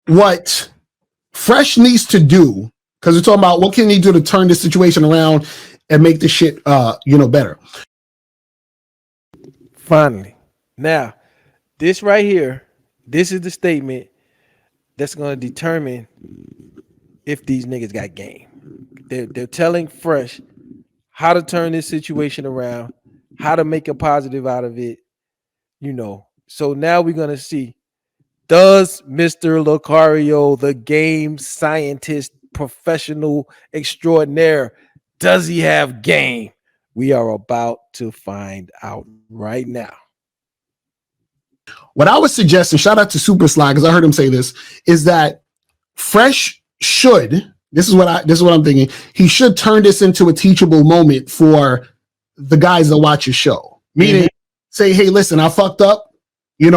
what Fresh needs to do, because we're talking about what can he do to turn this situation around and make this shit, better. Finally. Now, this right here, this is the statement that's going to determine if these niggas got game. They're telling Fresh how to turn this situation around, how to make a positive out of it, So now we're going to see, does Mr. Lucario, the game scientist, professional extraordinaire, does he have game? We are about to find out right now. What I was suggesting, shout out to Super Sly, because I heard him say this, is that Fresh should, this is what I'm thinking, he should turn this into a teachable moment for the guys that watch his show. Meaning, say, hey, listen, I fucked up. You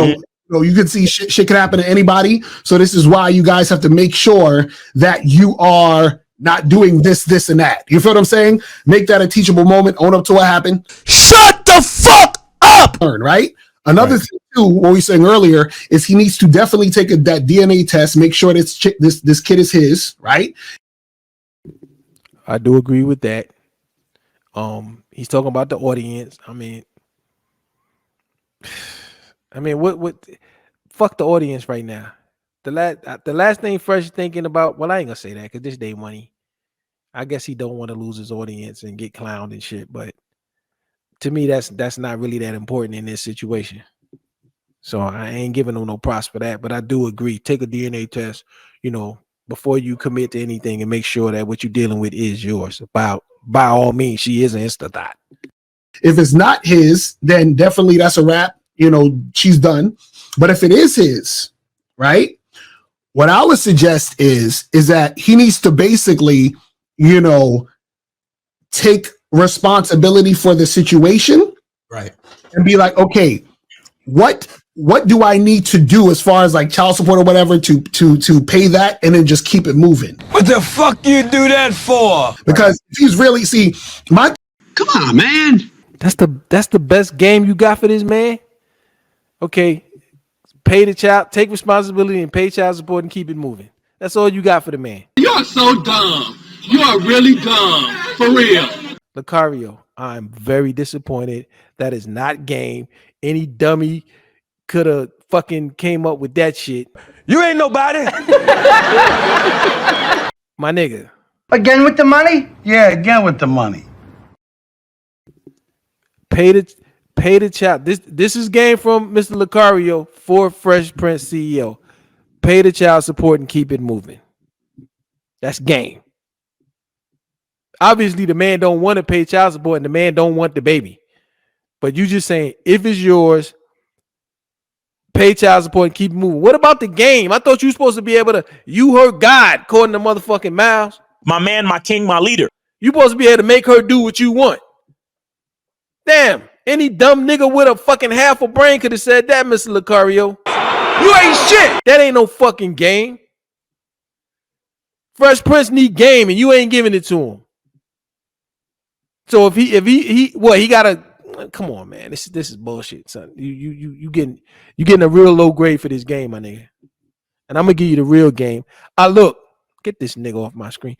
can see shit can happen to anybody. So this is why you guys have to make sure that you are not doing this, and that. You feel what I'm saying? Make that a teachable moment. Own up to what happened. Shut the fuck up! Right? Another thing, too, what we were saying earlier, is he needs to definitely take that DNA test, make sure this kid is his, right? I do agree with that. He's talking about the audience. I mean, what? Fuck the audience right now. The last thing Fresh is thinking about. Well, I ain't gonna say that because this day money. I guess he don't want to lose his audience and get clowned and shit. But to me, that's not really that important in this situation. So I ain't giving him no props for that. But I do agree. Take a DNA test, before you commit to anything, and make sure that what you're dealing with is yours. By all means, she is an insta thought. If it's not his, then definitely that's a wrap. She's done. But if it is his, right? What I would suggest is that he needs to basically, take responsibility for the situation, right? And be like, okay, what do I need to do as far as like child support or whatever to pay that, and then just keep it moving. What the fuck you do that for? Because if he's really come on, man. That's the best game you got for this man. Okay, pay the child, take responsibility, and pay child support, and keep it moving. That's all you got for the man. You're so dumb. You are really dumb, for real. Lucario, I'm very disappointed. That is not game. Any dummy could have fucking came up with that shit. You ain't nobody. My nigga. Again with the money? Yeah, again with the money. Pay the child. This is game from Mr. Lucario for Fresh Prince CEO. Pay the child support and keep it moving. That's game. Obviously, the man don't want to pay child support and the man don't want the baby. But you just saying, if it's yours, pay child support and keep it moving. What about the game? I thought you were supposed to be able to, you heard God, according to motherfucking Miles. My man, my king, my leader. You supposed to be able to make her do what you want. Damn, any dumb nigga with a fucking half a brain could have said that, Mr. Lucario. You ain't shit. That ain't no fucking game. Fresh Prince need game and you ain't giving it to him. So if he gotta, come on, man. This is bullshit, son. You getting a real low grade for this game, my nigga. And I'm gonna give you the real game. Look, get this nigga off my screen.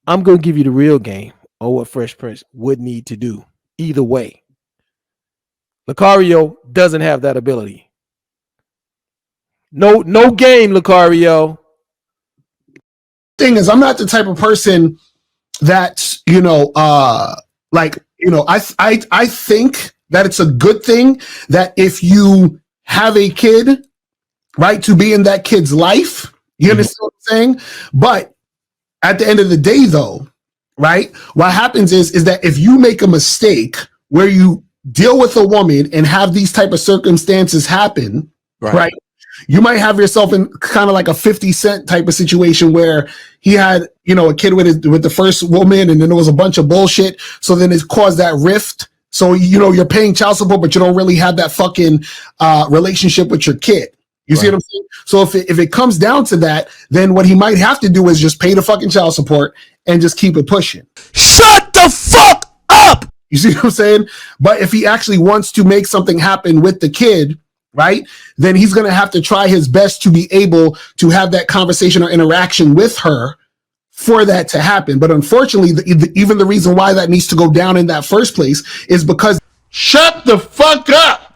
I'm gonna give you the real game or what Fresh Prince would need to do. Either way. Lucario doesn't have that ability. No game, Lucario. Thing is, I'm not the type of person that, I think that it's a good thing that if you have a kid, right, to be in that kid's life, you understand what I'm saying? But at the end of the day, though, right, what happens is that if you make a mistake where you deal with a woman and have these type of circumstances happen, right, you might have yourself in kind of like a 50 Cent type of situation where he had, a kid with the first woman and then there was a bunch of bullshit. So then it caused that rift. So, you're paying child support, but you don't really have that fucking relationship with your kid. You see what I'm saying? So if it comes down to that, then what he might have to do is just pay the fucking child support and just keep it pushing. Shut the fuck up! You see what I'm saying? But if he actually wants to make something happen with the kid, right? Then he's going to have to try his best to be able to have that conversation or interaction with her for that to happen. But unfortunately, even the reason why that needs to go down in that first place is because Shut the fuck up!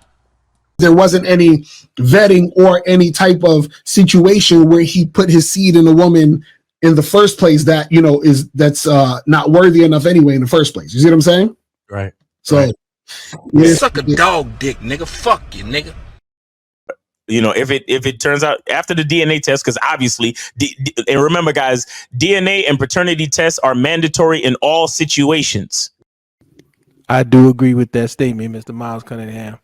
there wasn't any vetting or any type of situation where he put his seed in a woman in the first place that, you know, that's not worthy enough anyway in the first place. You see what I'm saying? Right. So Right. yeah, Suck a dog dick, nigga. Fuck you, nigga. You know, if it turns out after the DNA test, because obviously, and remember, guys, DNA and paternity tests are mandatory in all situations. I do agree with that statement, Mr. Miles Cunningham.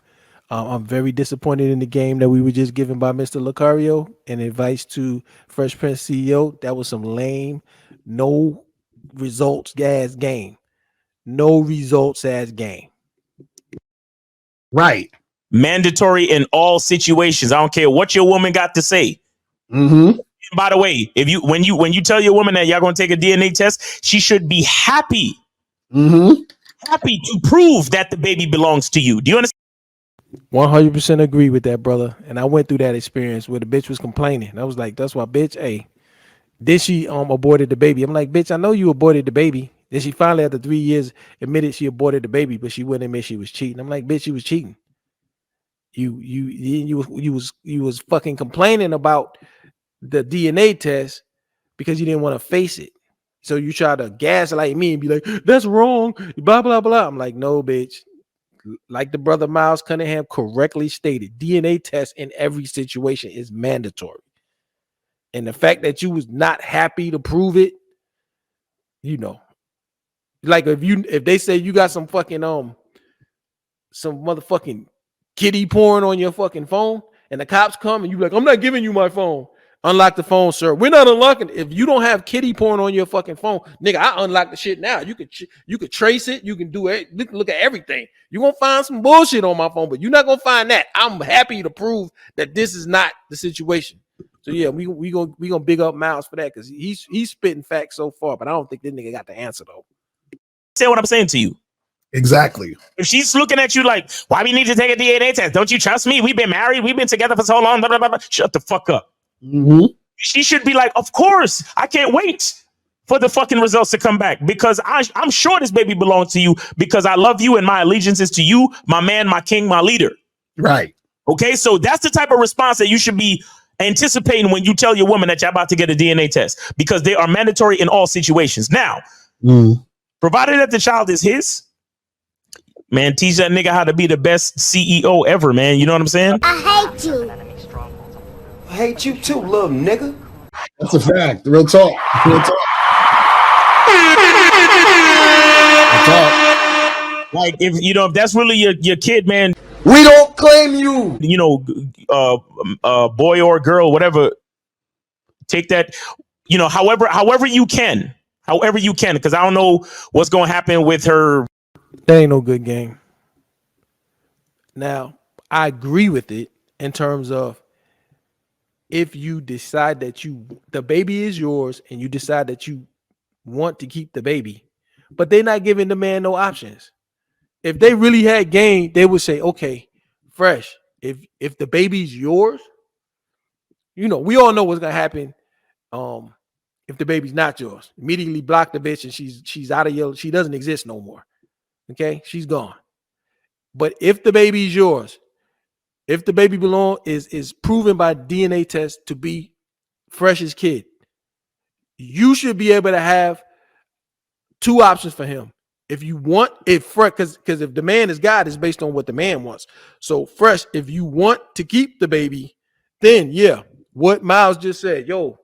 I'm very disappointed in the game that we were just given by Mr. Lucario and advice to Fresh Prince CEO. That was some lame, no results as game. No results as game. right. Mandatory in all situations. I don't care what your woman got to say. Mm-hmm. By the way, if you when you tell your woman that y'all gonna take a DNA test, she should be happy. Mm-hmm. Happy to prove that the baby belongs to you. Do you understand? 100% agree with that, brother. And I went through that experience where the bitch was complaining. I was like, that's why, bitch, hey. Then she aborted the baby. I'm like, bitch, I know you aborted the baby. Then she finally, after 3 years, admitted she aborted the baby, but she wouldn't admit she was cheating. I'm like, bitch, you was cheating. You was fucking complaining about the DNA test because you didn't want to face it. So you try to gaslight me and be like, that's wrong, blah, blah, blah. I'm like, no, bitch. Like the brother Miles Cunningham correctly stated, DNA test in every situation is mandatory. And the fact that you was not happy to prove it, you know, like if they say you got some fucking some motherfucking kitty porn on your fucking phone and the cops come and you like, I'm not giving you my phone. Unlock the phone, sir. We're not unlocking. If you don't have kitty porn on your fucking phone, nigga, I unlock the shit now. You could trace it. You can do it. Look at everything. You're gonna find some bullshit on my phone, but you're not gonna find that. I'm happy to prove that this is not the situation. So yeah, we gonna big up Miles for that because he's spitting facts so far, but I don't think this nigga got the answer though. Say what I'm saying to you. Exactly. If she's looking at you like, why we need to take a DNA test? Don't you trust me? We've been married. We've been together for so long. Blah, blah, blah, blah. Shut the fuck up. Mm-hmm. She should be like, of course. I can't wait for the fucking results to come back because I'm sure this baby belongs to you because I love you and my allegiance is to you, my man, my king, my leader. Right. Okay, so that's the type of response that you should be anticipating when you tell your woman that you're about to get a DNA test because they are mandatory in all situations. Now, provided that the child is his, man, teach that nigga how to be the best CEO ever, man. You know what I'm saying? I hate you. I hate you too, little nigga. That's a fact. Real talk. Real talk. Real talk. Like if that's really your kid, man, We don't claim you. boy or girl, whatever, take that, however you can, because I don't know what's going to happen with her. That ain't no good game. Now, I agree with it in terms of if you decide that the baby is yours and you decide that you want to keep the baby, but they're not giving the man no options. If they really had game, they would say, okay, Fresh, if the baby's yours, we all know what's gonna happen. If the baby's not yours, immediately block the bitch and she's out of she doesn't exist no more. Okay, she's gone. But if the baby is yours, if the baby is proven by DNA test to be Fresh's kid, you should be able to have two options for him. If you want it, because if the man is God, it's based on what the man wants. So Fresh, if you want to keep the baby, then yeah, what Miles just said, yo,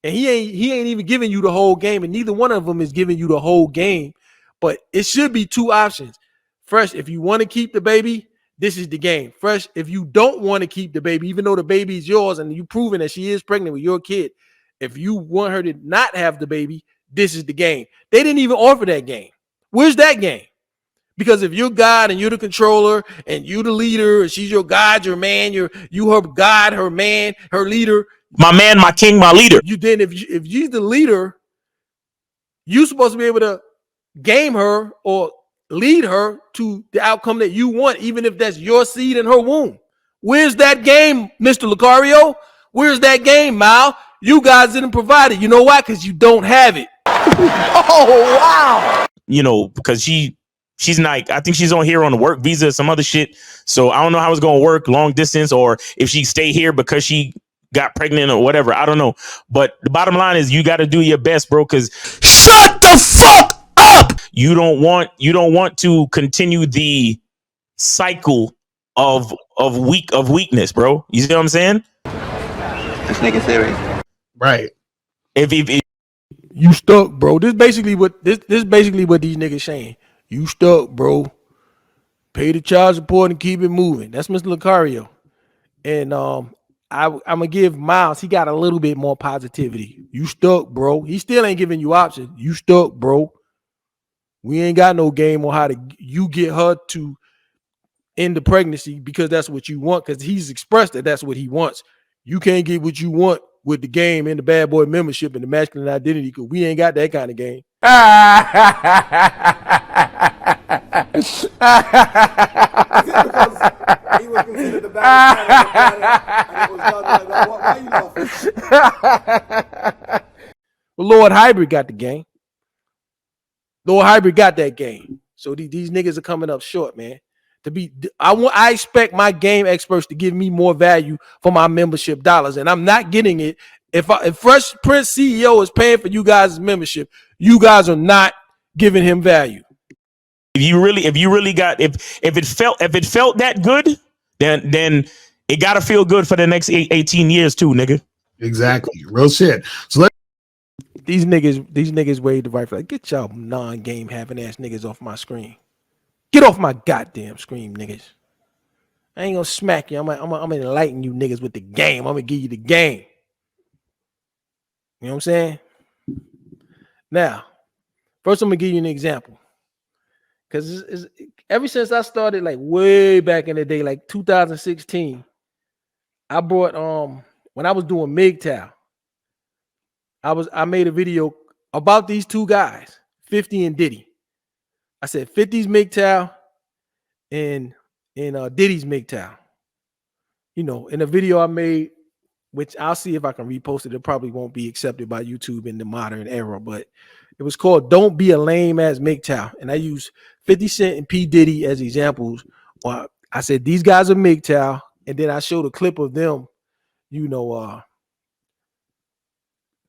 and he ain't even giving you the whole game, and neither one of them is giving you the whole game. But it should be two options. Fresh, if you want to keep the baby, this is the game. Fresh, if you don't want to keep the baby, even though the baby is yours and you proven that she is pregnant with your kid, if you want her to not have the baby, this is the game. They didn't even offer that game. Where's that game? Because if you're God and you're the controller and you're the leader, and she's your God, your man, you her God, her man, her leader, My man, my king, my leader. you then if you're the leader, you're supposed to be able to game her or lead her to the outcome that you want, even if that's your seed in her womb. Where's that game, Mr. Lucario? Where's that game, Mal? You guys didn't provide it. You know why? Because you don't have it. Oh, wow. You know, because she's not, I think she's on here on a work visa, some other shit. So I don't know how it's going to work long distance, or if she stay here because she got pregnant or whatever. I don't know. But the bottom line is you got to do your best, bro, because Shut the fuck up! you don't want to continue the cycle of weakness, bro. You see what I'm saying? This nigga serious. Right. If You stuck, bro. This basically what these niggas saying. You stuck, bro. Pay the child support and keep it moving. That's Mr. Lucario. And I'm gonna give Miles, he got a little bit more positivity. You stuck, bro. He still ain't giving you options. You stuck, bro. We ain't got no game on how to you get her to end the pregnancy because that's what you want, because he's expressed that that's what he wants. You can't get what you want with the game and the bad boy membership and the masculine identity, because we ain't got that kind of game. He was considered the baddest. Well, Lord Hybrid got the game. Lord Hybrid got that game. So these niggas are coming up short, man. I expect my game experts to give me more value for my membership dollars, and I'm not getting it. If Fresh Prince CEO is paying for you guys' membership, you guys are not giving him value. if it felt that good, then it gotta feel good for the next 18 years too, nigga. Exactly. Real shit. So let These niggas waved the right flag. Get y'all non-game having ass niggas off my screen. Get off my goddamn screen, niggas. I ain't gonna smack you. I'm gonna enlighten you niggas with the game. I'm gonna give you the game. You know what I'm saying? Now, first I'm gonna give you an example. Because ever since I started, like way back in the day, like 2016, I brought when I was doing MGTOW, I made a video about these two guys, 50 and Diddy. I said 50's MGTOW and Diddy's MGTOW. You know, in a video I made, which I'll see if I can repost it. It probably won't be accepted by YouTube in the modern era, but it was called "Don't Be a Lame Ass MGTOW," and I used 50 Cent and P. Diddy as examples. I said these guys are MGTOW, and then I showed a clip of them, you know,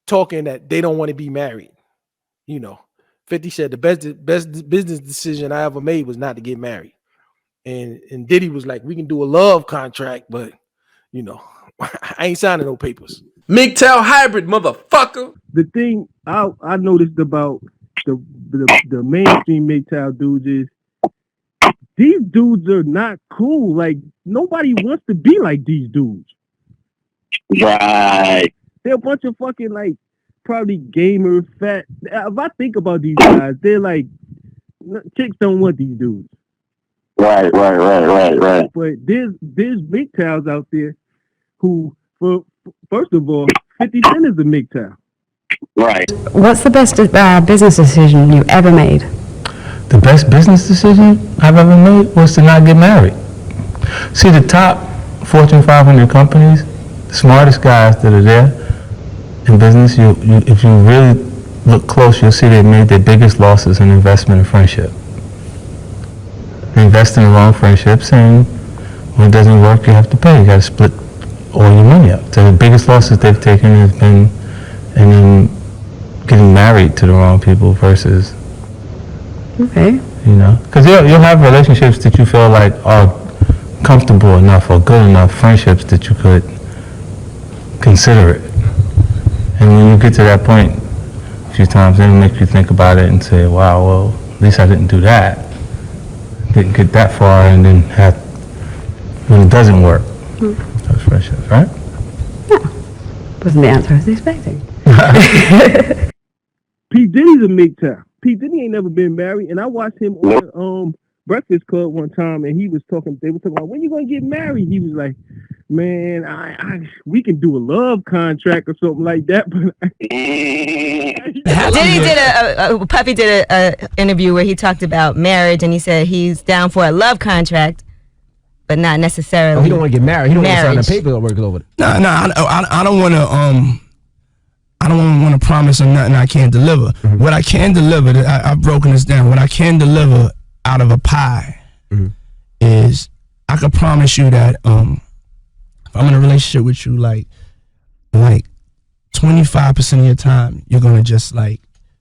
talking that they don't want to be married. You know, 50 said the best business decision I ever made was not to get married. And Diddy was like, we can do a love contract, but you know, I ain't signing no papers. MGTOW hybrid, motherfucker. The thing I noticed about the mainstream MGTOW dudes is these dudes are not cool. Like nobody wants to be like these dudes. Right. They're a bunch of fucking like probably gamer fat. If I think about these guys, they're like chicks don't want these dudes. Right. But there's MGTOWs out there who, first of all, 50 Cent is a MGTOW. Right. What's the best business decision you ever made? The best business decision I've ever made was to not get married. See, the top Fortune 500 companies, the smartest guys that are there in business, if you really look close, you'll see they made their biggest losses in investment and friendship. They invest in the wrong friendships, and when it doesn't work, you have to pay. You got to split all your money up. So the biggest losses they've taken have been in getting married to the wrong people versus, Okay. you know, because you'll have relationships that you feel like are comfortable enough or good enough, friendships that you could consider it. And when you get to that point a few times, then it makes you think about it and say, wow, well, at least I didn't do that. Didn't get that far, and then when it doesn't work, those friendships, right? Yeah. Wasn't the answer I was expecting. P. Diddy's a MGTOW. P. Diddy ain't never been married, and I watched him on Breakfast Club one time, and they were talking about, when you gonna get married? he was like, man, we can do a love contract or something like that. But Puffy did a interview where he talked about marriage, and he said he's down for a love contract, but not necessarily. Oh, he don't want to get married. He don't want to sign the paperwork over it. Nah, I don't want to. I don't want to promise him nothing I can't deliver. What I can deliver, I've broken this down. What I can deliver out of a pie is I can promise you that if I'm in a relationship with you, like 25% of your time, you're gonna just like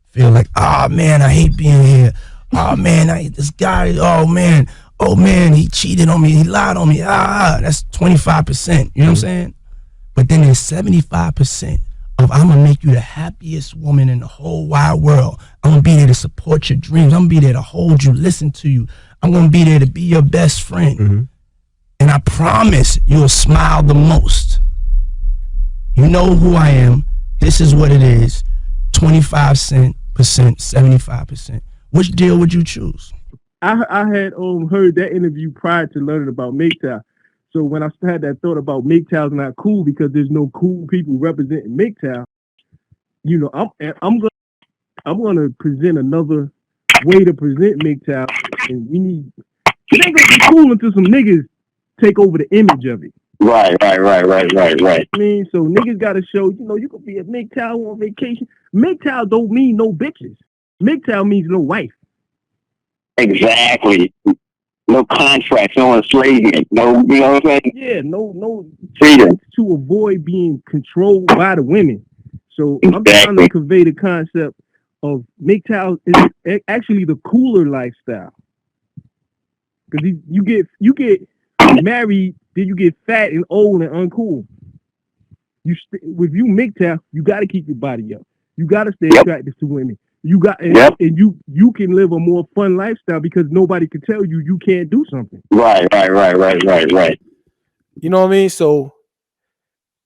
feel like, oh man, I hate being here. Oh man, I hate this guy. Oh man, he cheated on me. He lied on me. That's 25%. You know what I'm saying? But then there's 75%. I'm gonna make you the happiest woman in the whole wide world. I'm gonna be there to support your dreams. I'm gonna be there to hold you, listen to you. I'm gonna be there to be your best friend. And I promise you'll smile the most. You know who I am. This is what it is. 25%, 75%. Which deal would you choose? I had heard that interview prior to learning about MGTOW. So when I had that thought about MGTOW's not cool because there's no cool people representing MGTOW, you know, I'm gonna present another way to present MGTOW, and it ain't gonna be cool until some niggas take over the image of it. Right. I mean, so niggas gotta show, you know, you could be at MGTOW on vacation. MGTOW don't mean no bitches. MGTOW means no wife. Exactly. No contracts, no enslavement, no, you know what I'm saying? Yeah, no freedom to avoid being controlled by the women. So I'm trying to convey the concept of MGTOW is actually the cooler lifestyle. Because you get married, then you get fat and old and uncool. With you MGTOW, you got to keep your body up. You got to stay attractive to women. You got and you can live a more fun lifestyle because nobody can tell you can't do something. Right. You know what I mean? So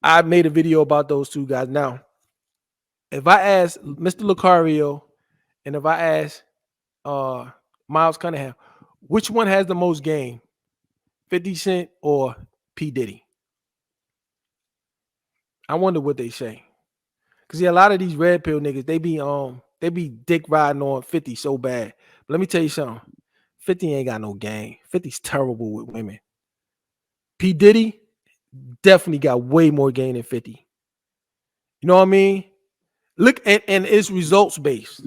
I made a video about those two guys. Now, if I ask Mr. Lucario and if I ask Miles Cunningham, which one has the most game, 50 Cent or P. Diddy? I wonder what they say. Because a lot of these red pill niggas, they be dick riding on 50 so bad. But let me tell you something. 50 ain't got no game. 50's terrible with women. P. Diddy definitely got way more game than 50. You know what I mean? Look, and it's results based.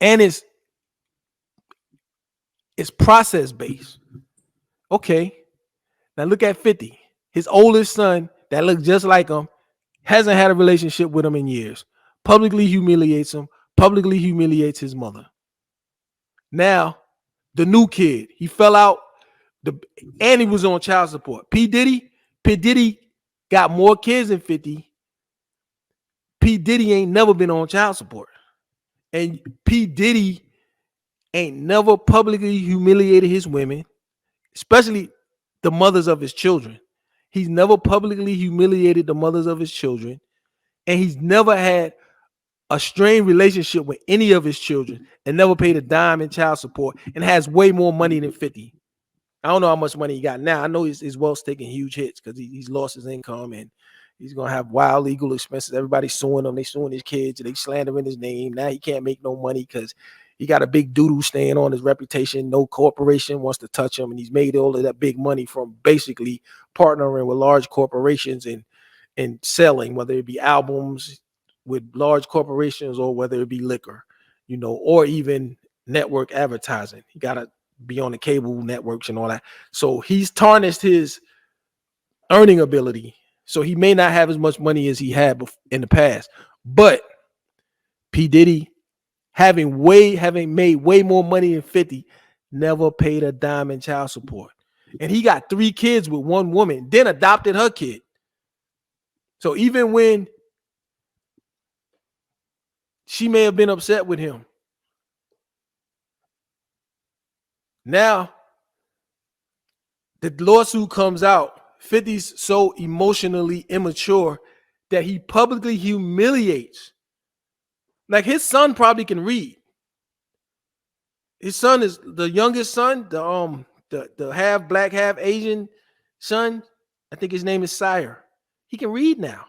And it's process based. Okay. Now look at 50. His oldest son that looks just like him hasn't had a relationship with him in years. Publicly humiliates him. Publicly humiliates his mother. Now, the new kid, he fell out. And he was on child support. P. Diddy got more kids than 50. P. Diddy ain't never been on child support. And P. Diddy ain't never publicly humiliated his women, especially the mothers of his children. He's never publicly humiliated the mothers of his children. And he's never had a strained relationship with any of his children and never paid a dime in child support and has way more money than 50. I don't know how much money he got now. I know his wealth's taking huge hits because he's lost his income and he's going to have wild legal expenses. Everybody's suing him. They suing his kids. They slandering his name. Now he can't make no money because he got a big doodle staying on his reputation. No corporation wants to touch him. And he's made all of that big money from basically partnering with large corporations and selling, whether it be albums with large corporations or whether it be liquor, you know, or even network advertising. He got to be on the cable networks and all that. So he's tarnished his earning ability. So he may not have as much money as he had in the past. But P. Diddy, having made way more money than 50, never paid a dime in child support. And he got 3 kids with one woman, then adopted her kid. So even when she may have been upset with him, now the lawsuit comes out. 50's so emotionally immature that he publicly humiliates. Like his son probably can read. His son is the youngest son, the half black, half Asian son. I think his name is Sire. He can read now.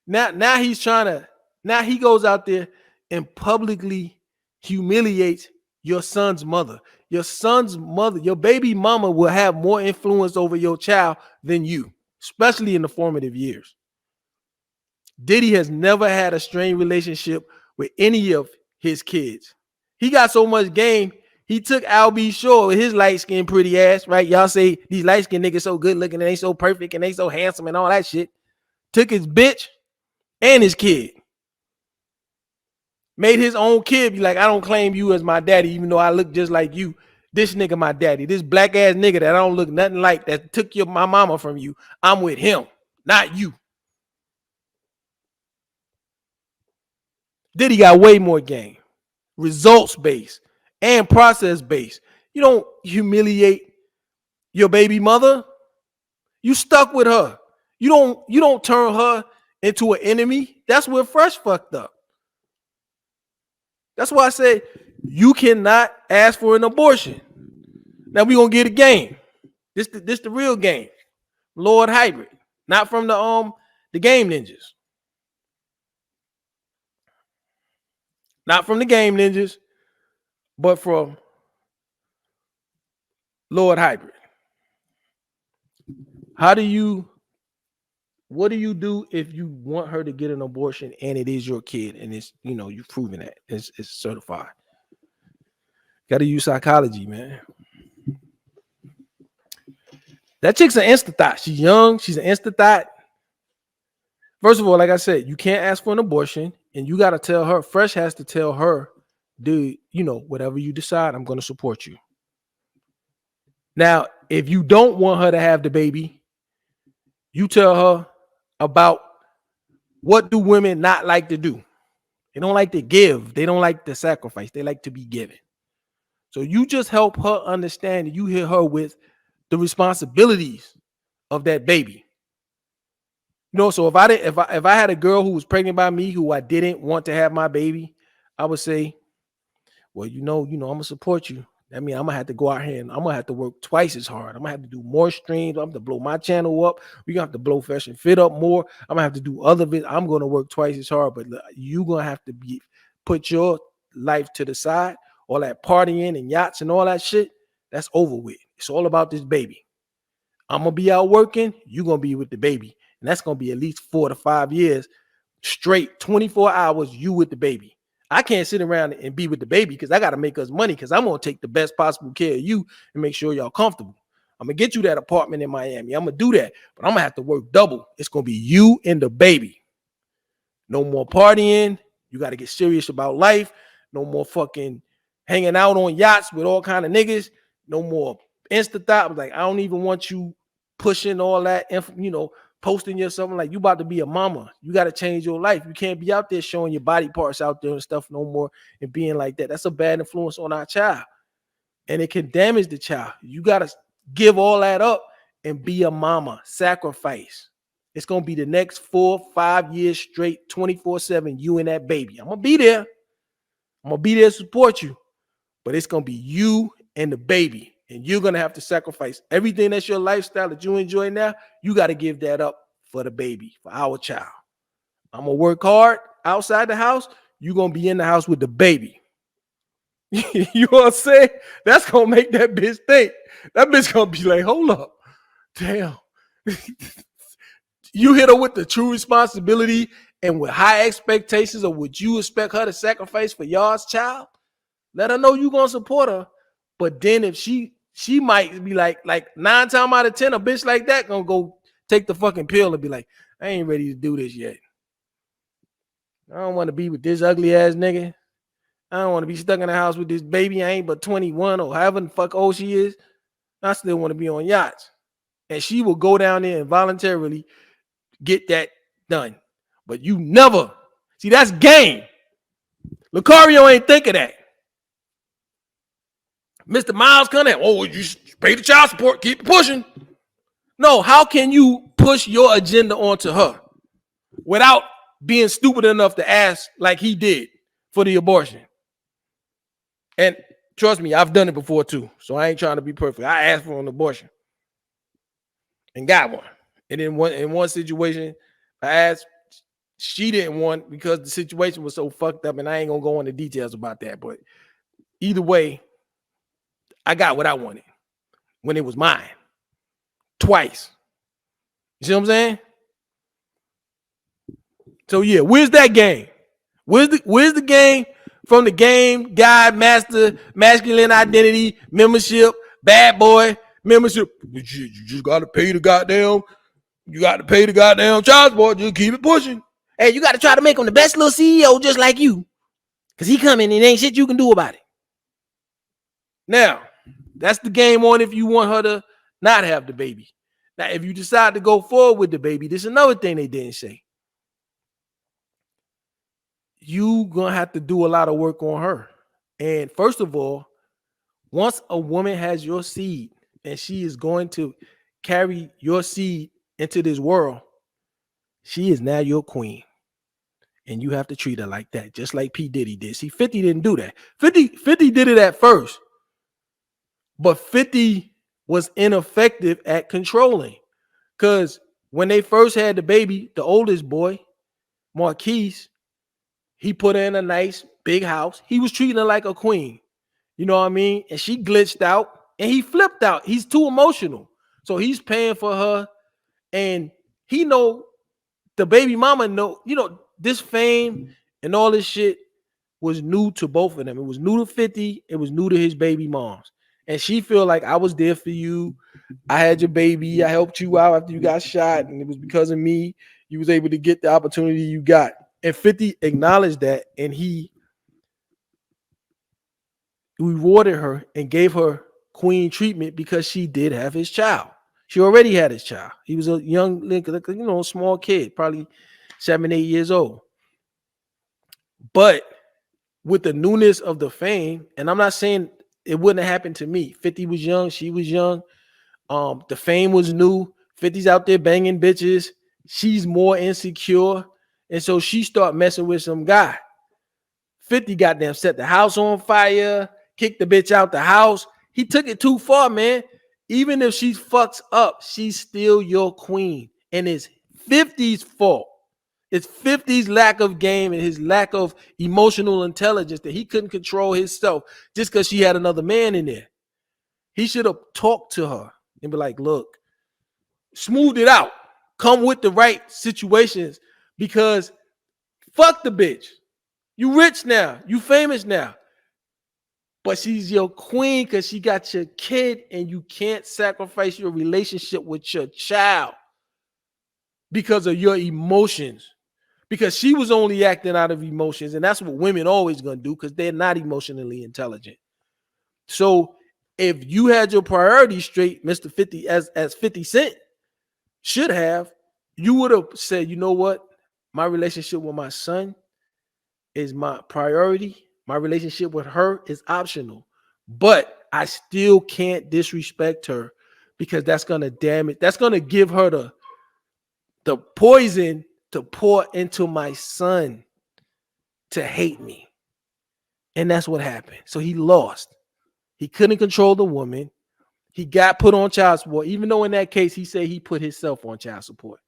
Now he's trying to. Now he goes out there and publicly humiliates your son's mother. your son's mother, your baby mama will have more influence over your child than you, especially in the formative years. Diddy has never had a strained relationship with any of his kids. He got so much game. He took Al B. Shore with his light-skinned pretty ass, right? Y'all say these light-skinned niggas so good looking and they so perfect and they so handsome and all that shit. Took his bitch and his kid. Made his own kid be like, I don't claim you as my daddy, even though I look just like you. This nigga my daddy. This black ass nigga that I don't look nothing like, that took my mama from you. I'm with him, not you. Diddy got way more game. Results based and process based. You don't humiliate your baby mother. You stuck with her. You don't turn her into an enemy. That's where Fresh fucked up. That's why I say you cannot ask for an abortion. Now we gonna get a game. This the real game. Lord Hybrid, not from the Game Ninjas. Not from the Game Ninjas, but from Lord Hybrid. What do you do if you want her to get an abortion and it is your kid and it's, you've proven that it's certified? Got to use psychology, man. That chick's an insta thought. She's young. She's an insta thought. First of all, like I said, you can't ask for an abortion, and you got to tell her. Fresh has to tell her, dude, whatever you decide, I'm going to support you. Now, if you don't want her to have the baby, you tell her about what do women not like to do. They don't like to give. They don't like to sacrifice. They like to be given. So you just help her understand, and you hit her with the responsibilities of that baby. So if I had a girl who was pregnant by me who I didn't want to have my baby, I would say, well, I'm gonna support you. I mean, I'm gonna have to go out here and I'm gonna have to work twice as hard. I'm gonna have to do more streams. I'm gonna have to blow my channel up. We're gonna have to blow Fresh and Fit up more. I'm gonna have to do other bits. I'm gonna work twice as hard, but you're gonna have to put your life to the side. All that partying and yachts and all that shit, that's over with. It's all about this baby. I'm gonna be out working, you're gonna be with the baby. And that's gonna be at least 4 to 5 years straight, 24 hours, you with the baby. I can't sit around and be with the baby because I gotta make us money, because I'm gonna take the best possible care of you and make sure y'all comfortable. I'm gonna get you that apartment in Miami. I'm gonna do that, but I'm gonna have to work double. It's gonna be you and the baby. No more partying. You gotta get serious about life. No more fucking hanging out on yachts with all kind of niggas. No more insta thought. Like, I don't even want you pushing all that, posting yourself. Like, you about to be a mama. You got to change your life. You can't be out there showing your body parts out there and stuff no more and being like that. That's a bad influence on our child. And it can damage the child. You got to give all that up and be a mama. Sacrifice. It's going to be the next 4-5 years straight, 24/7, you and that baby. I'm going to be there. I'm going to be there to support you. But it's going to be you and the baby. And you're going to have to sacrifice everything that's your lifestyle that you enjoy now. You got to give that up for the baby, for our child. I'm going to work hard outside the house. You're going to be in the house with the baby. You know what I'm saying? That's going to make that bitch think. That bitch going to be like, hold up. Damn. You hit her with the true responsibility and with high expectations of what you expect her to sacrifice for y'all's child. Let her know you're going to support her. But then if she might be like 9 times out of 10, a bitch like that gonna go take the fucking pill and be like, I ain't ready to do this yet. I don't want to be with this ugly ass nigga. I don't want to be stuck in the house with this baby. I ain't but 21 or however the fuck old she is. I still want to be on yachts. And she will go down there and voluntarily get that done. But you never. See, that's game. Lucario ain't think of that. Mr. Miles Cunningham, you pay the child support, keep pushing. No, how can you push your agenda onto her without being stupid enough to ask like he did for the abortion? And trust me, I've done it before too, so I ain't trying to be perfect. I asked for an abortion and got one. And then in one situation, I asked, she didn't want because the situation was so fucked up, and I ain't gonna go into details about that. But either way, I got what I wanted when it was mine. Twice. You see what I'm saying? So yeah, where's that game? Where's the game from the game guide, master, masculine identity, membership, bad boy, membership? You just gotta pay the goddamn, child support, just keep it pushing. Hey, you gotta try to make him the best little CEO just like you. Cause he coming and ain't shit you can do about it. Now, that's the game on if you want her to not have the baby. Now, if you decide to go forward with the baby, this is another thing they didn't say. You gonna have to do a lot of work on her. And first of all, once a woman has your seed and she is going to carry your seed into this world, she is now your queen. And you have to treat her like that, just like P. Diddy did. See, 50 didn't do that. 50 did it at first, but 50 was ineffective at controlling. Because when they first had the baby, the oldest boy, Marquise, he put her in a nice big house. He was treating her like a queen. You know what I mean? And she glitched out and he flipped out. He's too emotional. So he's paying for her. And he know the baby mama know, this fame and all this shit was new to both of them. It was new to 50. It was new to his baby moms. And she feel like I was there for you. I had your baby. I helped you out after you got shot. And it was because of me you was able to get the opportunity you got. And 50 acknowledged that. And he rewarded her and gave her queen treatment because she did have his child. She already had his child. He was a young, small kid, probably 7, 8 years old. But with the newness of the fame, and I'm not saying it wouldn't have happened to me. 50 was young, she was young. The fame was new. 50's out there banging bitches. She's more insecure. And so she started messing with some guy. 50 goddamn set the house on fire, kicked the bitch out the house. He took it too far, man. Even if she fucks up, she's still your queen. And it's 50's fault. It's 50's lack of game and his lack of emotional intelligence that he couldn't control himself just because she had another man in there. He should have talked to her and be like, look, smooth it out. Come with the right situations because fuck the bitch. You rich now. You famous now. But she's your queen because she got your kid and you can't sacrifice your relationship with your child because of your emotions. Because she was only acting out of emotions. And that's what women always going to do because they're not emotionally intelligent. So if you had your priorities straight, Mr. 50, as 50 Cent should have, you would have said, you know what? My relationship with my son is my priority. My relationship with her is optional. But I still can't disrespect her because that's going to damage. That's going to give her the poison to pour into my son to hate me. And that's what happened. So he lost. He couldn't control the woman. He got put on child support, even though in that case, he said he put himself on child support.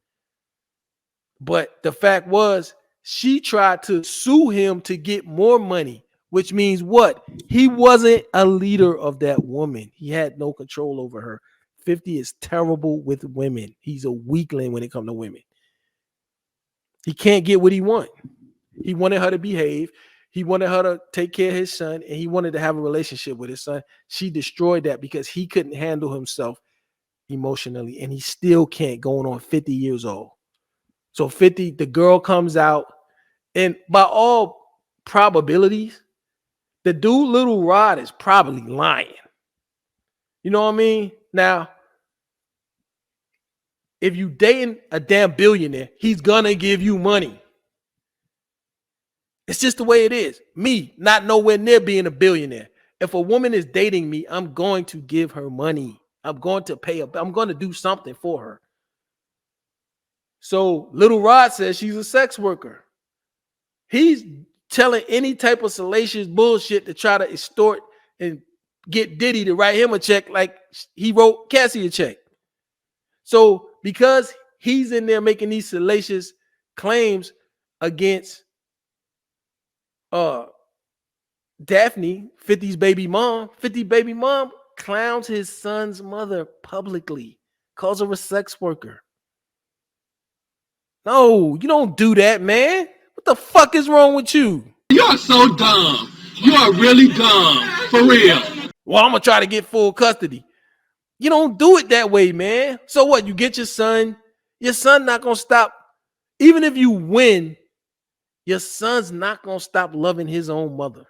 But the fact was, she tried to sue him to get more money, which means what? He wasn't a leader of that woman. He had no control over her. 50 is terrible with women. He's a weakling when it comes to women. He can't get what he wants. He wanted her to behave. He wanted her to take care of his son, and he wanted to have a relationship with his son. She destroyed that because he couldn't handle himself emotionally, and he still can't, going on 50 years old. So 50, the girl comes out, and by all probabilities, the dude, Little Rod, is probably lying. You know what I mean? Now, if you dating a damn billionaire, he's gonna give you money. It's just the way it is. Me, not nowhere near being a billionaire. If a woman is dating me, I'm going to give her money. I'm going to pay her. I'm going to do something for her. So Little Rod says she's a sex worker. He's telling any type of salacious bullshit to try to extort and get Diddy to write him a check like he wrote Cassie a check. So because he's in there making these salacious claims against Daphne, 50's baby mom, 50 baby mom clowns his son's mother publicly, calls her a sex worker. No, you don't do that, man. What the fuck is wrong with you? You are so dumb. You are really dumb. For real. Well, I'm going to try to get full custody. You don't do it that way, man. So what? You get your son not going to stop. Even if you win, your son's not going to stop loving his own mother.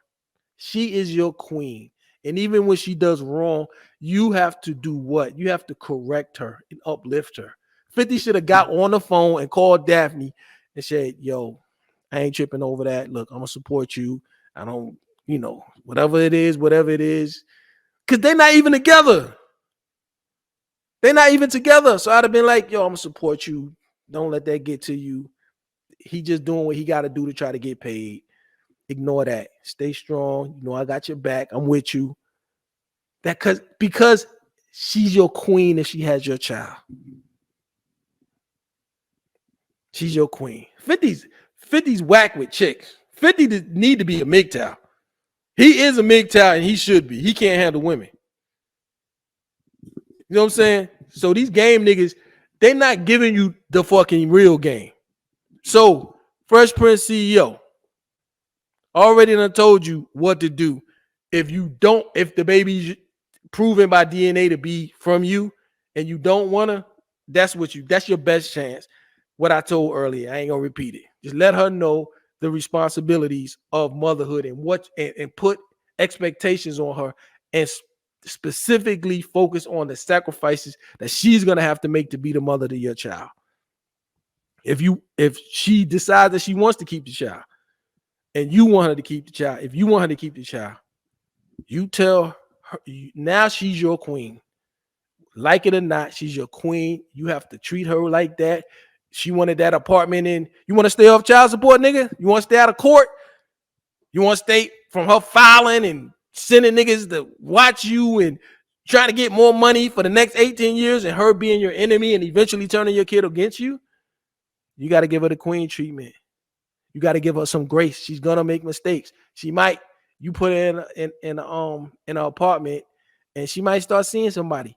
She is your queen. And even when she does wrong, you have to do what? You have to correct her and uplift her. 50 should have got on the phone and called Daphne and said, yo, I ain't tripping over that. Look, I'm going to support you. I don't, whatever it is. Because they're not even together. So I'd have been like, yo, I'm going to support you. Don't let that get to you. He just doing what he got to do to try to get paid. Ignore that. Stay strong. I got your back. I'm with you. Because she's your queen and she has your child. She's your queen. 50's whack with chicks. 50 need to be a MGTOW. He is a MGTOW and he should be. He can't handle women. You know what I'm saying? So these game niggas, they're not giving you the fucking real game. So Fresh Prince CEO already done told you what to do. If the baby's proven by DNA to be from you and you don't want to, that's your best chance. What I told earlier, I ain't gonna repeat it. Just let her know the responsibilities of motherhood and put expectations on her and specifically focus on the sacrifices that she's gonna have to make to be the mother to your child. If she decides that she wants to keep the child and you want her to keep the child, if you want her to keep the child, you tell her now she's your queen. Like it or not, she's your queen. You have to treat her like that. She wanted that apartment in. You want to stay off child support, nigga? You want to stay out of court? You want to stay from her filing and sending niggas to watch you and trying to get more money for the next 18 years and her being your enemy and eventually turning your kid against you? You got to give her the queen treatment. You got to give her some grace. She's gonna make mistakes. She might. You put her in an apartment and she might start seeing somebody.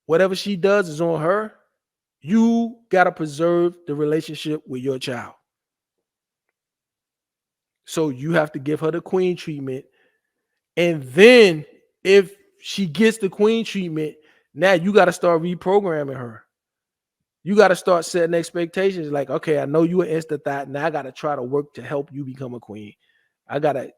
Whatever she does is on her. You got to preserve the relationship with your child. So you have to give her the queen treatment. And then if she gets the queen treatment, now you got to start reprogramming her. You got to start setting expectations like, okay, I know you an insta thought. Now I got to try to work to help you become a queen. I got to,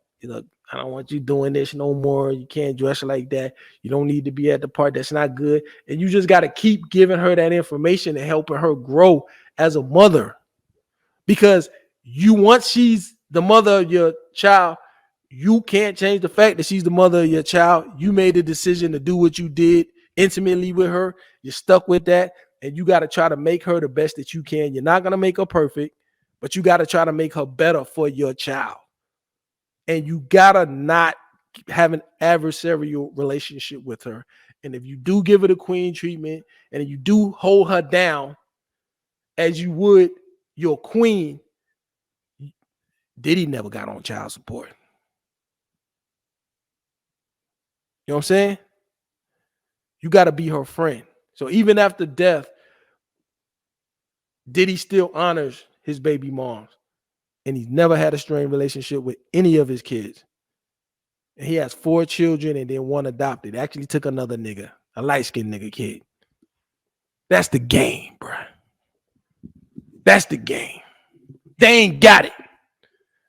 I don't want you doing this no more. You can't dress like that. You don't need to be at the part that's not good. And you just got to keep giving her that information and helping her grow as a mother. Because once she's the mother of your child, you can't change the fact that she's the mother of your child. You made the decision to do what you did intimately with her. You're stuck with that. And you got to try to make her the best that you can. You're not going to make her perfect, but you got to try to make her better for your child. And you gotta not have an adversarial relationship with her. And if you do give her the queen treatment and you do hold her down as you would your queen, Diddy never got on child support. You know what I'm saying? You got to be her friend. So even after death, Diddy still honors his baby moms. And he's never had a strained relationship with any of his kids. And he has 4 children and then 1 adopted. Actually took another nigga, a light-skinned nigga kid. That's the game, bro. That's the game. They ain't got it.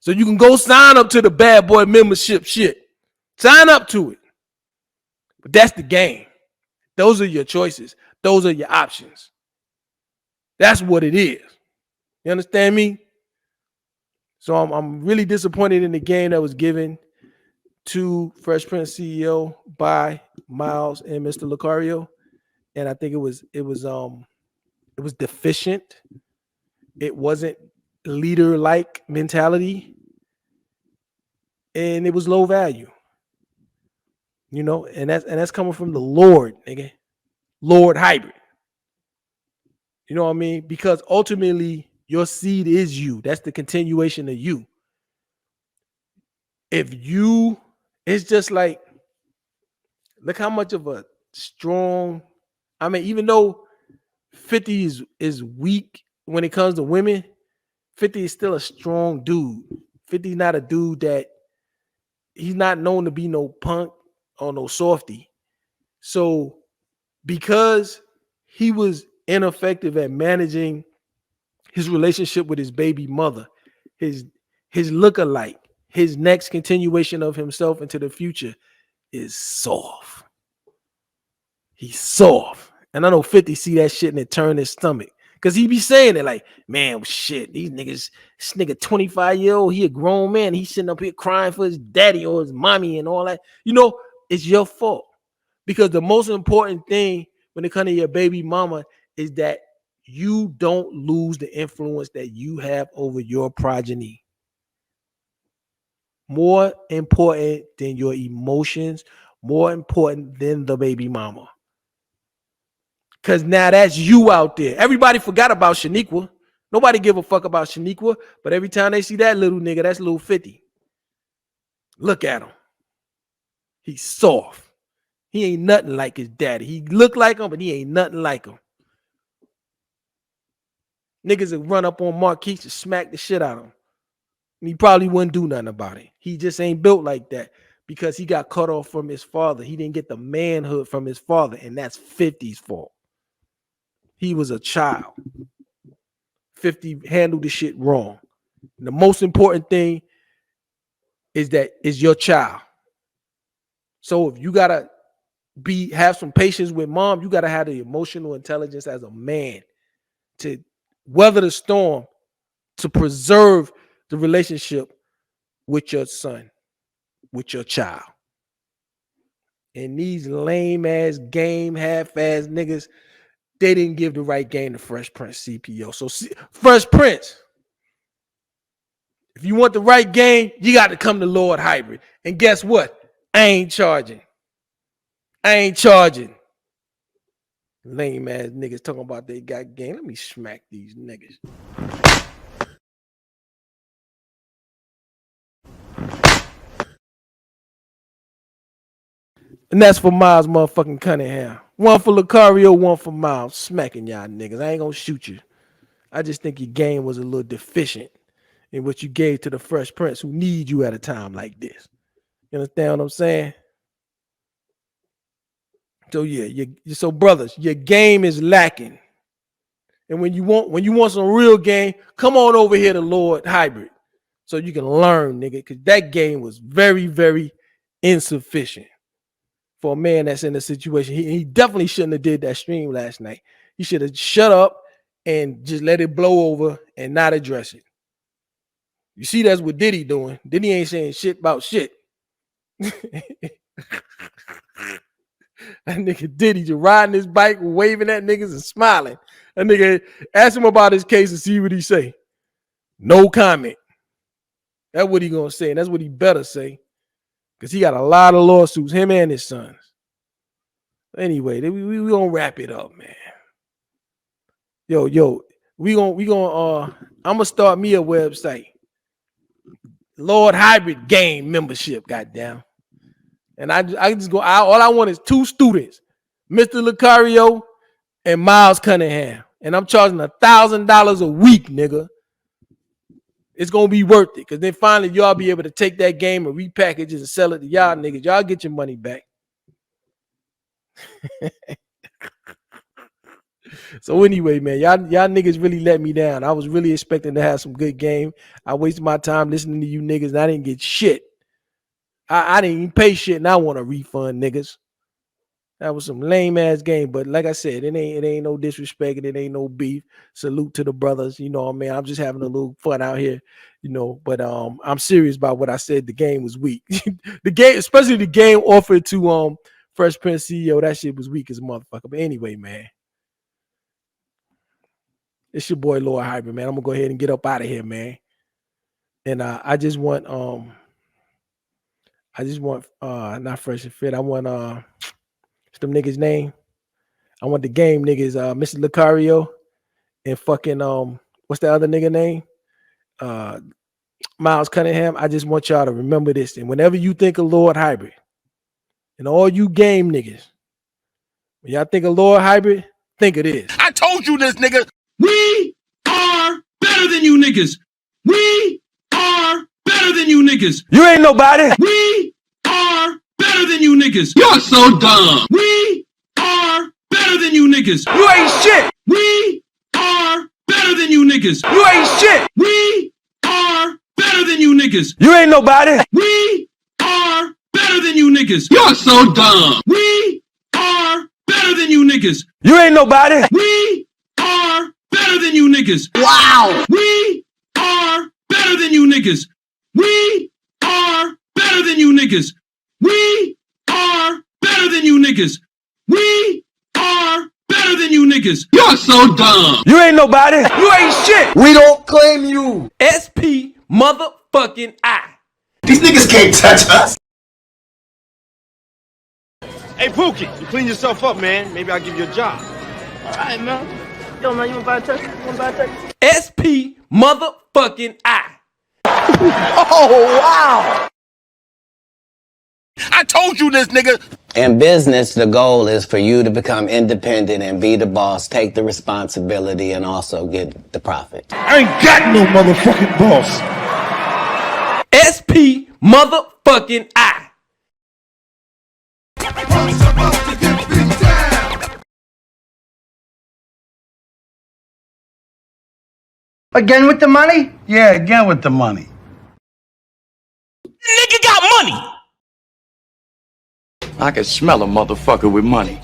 So you can go sign up to the bad boy membership shit. Sign up to it. But that's the game. Those are your choices. Those are your options. That's what it is. You understand me? So I'm really disappointed in the game that was given to Fresh Prince CEO by Miles and Mr. Lucario. And I think it was deficient. It wasn't leader-like mentality. And it was low value. And that's coming from the Lord, nigga. Lord hybrid. You know what I mean? Because ultimately your seed is you. That's the continuation of you. It's just like Look how much of a strong. I mean, even though 50 is weak when it comes to women, 50 is still a strong dude. 50 is not a dude that he's not known to be no punk or no softy. So because he was ineffective at managing his relationship with his baby mother, his lookalike, his next continuation of himself into the future is soft. He's soft. And I know 50 see that shit and it turn his stomach. Cause he be saying it like, man, shit, these niggas, this nigga 25-year-old, he a grown man. He's sitting up here crying for his daddy or his mommy and all that. You know, it's your fault. Because the most important thing when it comes to your baby mama is that you don't lose the influence that you have over your progeny. More important than your emotions, more important than the baby mama. Because now that's you out there. Everybody forgot about Shaniqua. Nobody give a fuck about Shaniqua, but every time they see that little nigga, that's little 50. Look at him. He's soft. He ain't nothing like his daddy. He look like him, but he ain't nothing like him. Niggas will run up on Marquise to smack the shit out of him. And he probably wouldn't do nothing about it. He just ain't built like that because he got cut off from his father. He didn't get the manhood from his father, and that's 50's fault. He was a child. 50 handled the shit wrong. And the most important thing is that is your child. So if you gotta have some patience with mom, you gotta have the emotional intelligence as a man to weather the storm, to preserve the relationship with your son, with your child. And these lame ass game half-ass niggas, they didn't give the right game to Fresh Prince CPO. So Fresh Prince, if you want the right game, you got to come to Lord Hybrid. And guess what? I ain't charging. Lame ass niggas talking about they got game. Let me smack these niggas. And that's for Miles motherfucking Cunningham. One for Lucario, one for Miles. Smacking y'all niggas. I ain't gonna shoot you. I just think your game was a little deficient in what you gave to the Fresh Prince who need you at a time like this. You understand what I'm saying? So yeah, so brothers, your game is lacking. And when you want some real game, come on over here to Lord Hybrid so you can learn, nigga, because that game was very, very insufficient for a man that's in a situation. He definitely shouldn't have did that stream last night. He should have shut up and just let it blow over and not address it. You see, that's what Diddy doing. Diddy ain't saying shit about shit. That nigga Diddy just riding his bike, waving at niggas and smiling. That nigga ask him about his case and see what he say. No comment. That's what he gonna say, and that's what he better say. Because he got a lot of lawsuits, him and his sons. Anyway, we gonna wrap it up, man. Yo, we gonna I'm gonna start me a website. Lord Hybrid Game membership, goddamn. And I just go out. All I want is 2 students, Mr. Lucario and Miles Cunningham. And I'm charging $1,000 a week, nigga. It's gonna be worth it. Cause then finally y'all be able to take that game and repackage it and sell it to y'all niggas. Y'all get your money back. So anyway, man, y'all niggas really let me down. I was really expecting to have some good game. I wasted my time listening to you niggas and I didn't get shit. I didn't even pay shit and I want a refund, niggas. That was some lame ass game, but like I said, it ain't no disrespect and it ain't no beef. Salute to the brothers, you know what I mean? I'm just having a little fun out here, you know, but I'm serious about what I said. The game was weak. The game, especially the game offered to Fresh Prince CEO, that shit was weak as a motherfucker. But anyway, man. It's your boy Lord Hybrid, man. I'm gonna go ahead and get up out of here, man. And I just want not Fresh and Fit. I want what's them niggas' name? I want the game niggas, Mr. Lucario and fucking what's the other nigga name? Miles Cunningham. I just want y'all to remember this. And whenever you think of Lord Hybrid And all you game niggas, when y'all think of Lord Hybrid, think of this. I told you this, nigga. We are better than you niggas. We are better than you niggas. You ain't nobody. We are better than you niggas. You're so dumb. We are better than you niggas. You ain't shit. We are better than you niggas. You ain't shit. We are better than you niggas. You ain't nobody. We are better than you niggas. You're so dumb. We are better than you niggas. You ain't nobody. We are better than you niggas. Wow. We are better than you niggas. We are better than you niggas. We are better than you niggas. We are better than you niggas. You're so dumb. You ain't nobody. You ain't shit. We don't claim you. SP motherfucking I. These niggas can't touch us. Hey, Pookie, you clean yourself up, man. Maybe I'll give you a job. All right, man. Yo, man, you want to buy a turkey? You want to buy a turkey? SP motherfucking I. Oh, wow. I told you this, nigga. In business, the goal is for you to become independent and be the boss, take the responsibility, and also get the profit. I ain't got no motherfucking boss. SP motherfucking I. Again with the money? Yeah, again with the money. Nigga got money. I can smell a motherfucker with money.